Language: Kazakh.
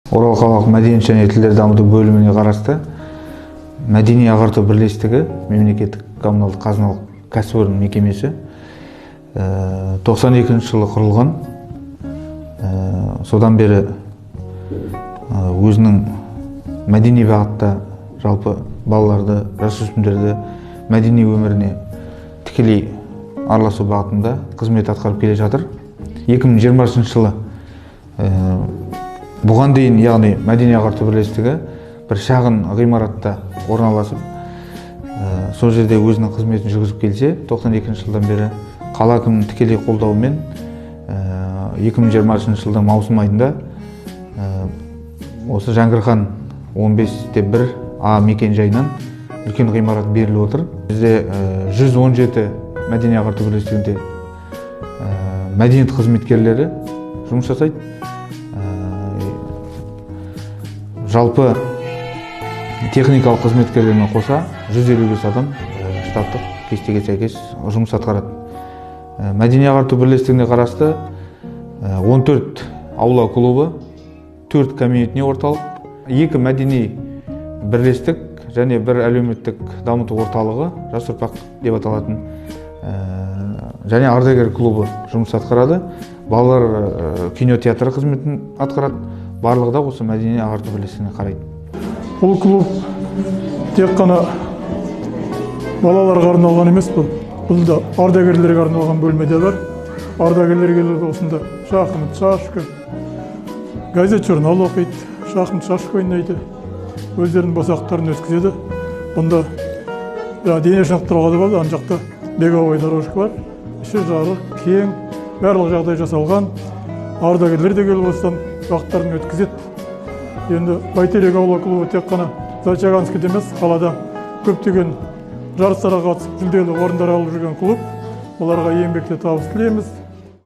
Орал қалалық мәдениет және тілдер дамыту бөліміне қарасты Мәдени ағарту бірлестігі мемлекеттік коммуналдық қазыналық кәсіпорын мекемесі 92 жылы құрылған. Содан бері өзінің мәдени бағытта жалпы балаларды, жасөспірімдерді мәдени өміріне тікелей араласу бағытында қызмет атқарып келе жатыр. 2020 жылы бұған дейін, яғни Мәдени ағарту бірлестігі бір шағын ғимаратта орналасып, сол жерде өзінің қызметін жүргізіп келсе, 92 жылдан бері қала әкімінің тікелей қолдауымен 2020 жылдың маусым айында осы Жаңғырхан 15/1 А мекен жайынан үлкен ғимарат беріліп отыр. Бізде 117 Мәдени ағарту бірлестігінде мәдениет қызметкерлері жұмыс жасайды. Жалпы техникалық қызметкерлермен қоса 155 адам штаттық кестеге сәйкес жұмыс атқарады. Мәдени ағарту бірлестігіне қарасты 14 аула клубы, 4 комьюнити орталық, 2 мәдени бірлестік және 1 әлеуметтік дамыту орталығы, жас ұрпақ деп аталатын, және ардагер клубы жұмыс атқарады. Балалар кинотеатры қызметін атқарады. Барлығы да осы мәдени ағарту бірлестігіне қарайды. Бұл клуб тек қана балаларға арналған емес бұл. Бұл да ардагерлерге арналған бөлмеде бар. Ардагерлер келіп осында шахмат, шашка, газет журнал оқиды, шахмат, шашка ойнайды, өздерінің босақтарын өткізеді. Бұнда дене шынықтыруға да болады, ана жақта беговой дорожка бар. Іші жарық, кең, барлық жағдай жасалған. Ардагерлер де келіп осыдан уақыттарын өткізеді. Енді бәйтерек аула клубы тек қана Зачаганск емес, қалада көптеген жарыстарға қатысып жүлделі орындар алып жүрген клуб. Оларға еңбекте табыс тілейміз.